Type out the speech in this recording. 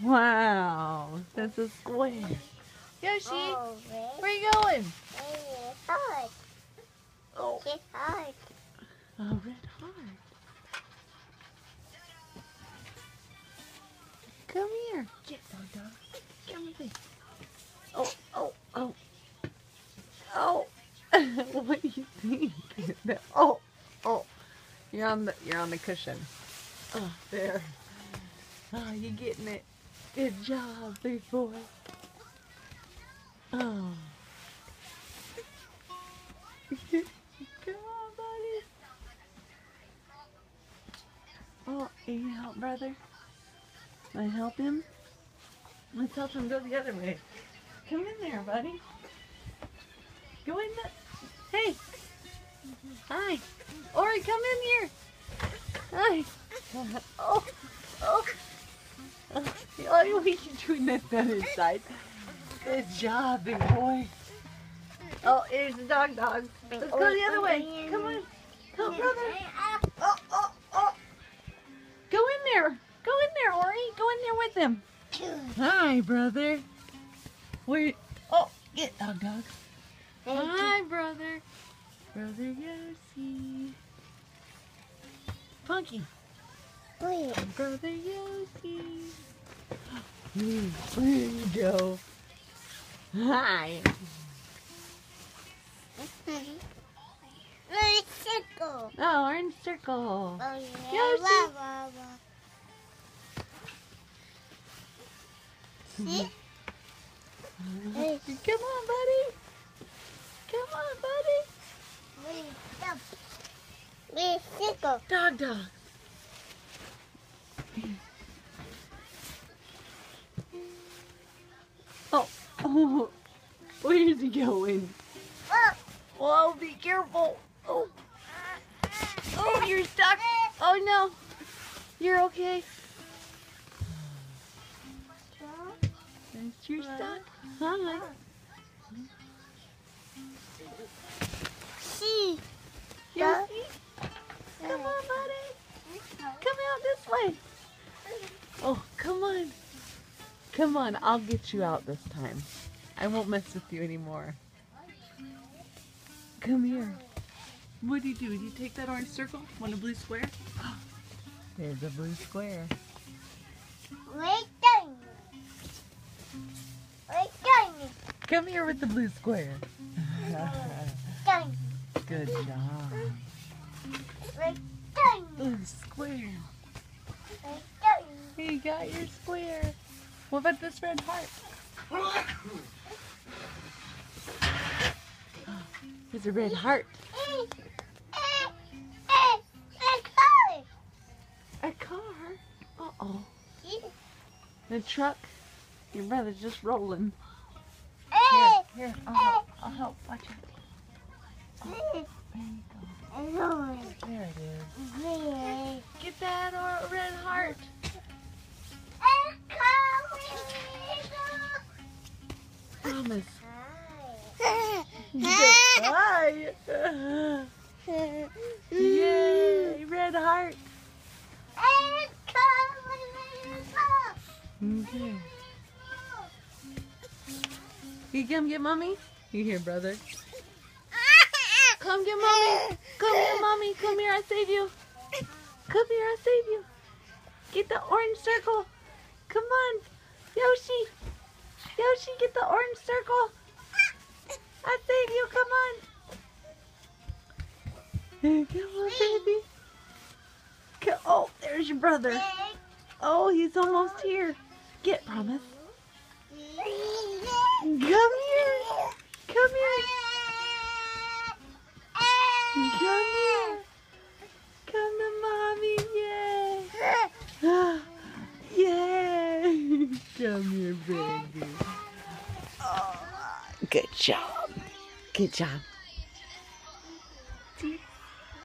Wow, that's a square. Yoshi, where are you going? Hard. Oh, It's hard. a red heart. Come here. Get dog. Come with me. Oh. Oh. What do you think? Oh. You're on the cushion. Oh, there. Oh, you're getting it. Good job, big boy. Oh. Come on, buddy. Oh, you need help, brother? I help him? Let's help him go the other way. Come in there, buddy. Go in the... Hey. Hi. Ori, come in here. Hi. Oh. What are you doing that inside? Good job, big boy. Oh, here's the dog. Let's go the other way. Come on. Come, brother. Oh. Go in there, Ori. Go in there with him. Hi, brother. Wait. Oh, get dog. Hi, brother. Brother Yoshi. Funky. Brother Yoshi. There you go. Hi. Orange circle. Oh, orange circle. Oh, Yoshi. See? Come on, buddy. Orange circle. Dog. Oh, where's he going? Whoa, be careful. Oh, you're stuck. Oh, no. You're okay. You're stuck? Hi. See? Yoshi? Come on, buddy. Come out this way. Oh, come on. Come on, I'll get you out this time. I won't mess with you anymore. Come here. What do you do? Do you take that orange circle? Want a blue square? There's a blue square. Wait down. Come here with the blue square. Down. Good job. Wait down. Blue square. Wait down. You got your square. What about this red heart? There's a red heart. A car? Uh-oh. The truck? Your brother's just rolling. Here, I'll help. Watch it. Oh, there you go. There it is. Get that red heart. Promise. Hi. Yay, red heart. Okay. You come get mommy? You here, brother? Come get mommy. Come here, I'll save you. Come here, I'll save you. Get the orange circle. Come on. Yoshi, get the orange circle. I'll save you. Come on. Come on, baby. Oh, there's your brother. Oh, he's almost here. Get, Promise. Come here. Come here. Come to mommy. Yay. Yay. Come here, baby. Oh, good job. Good job.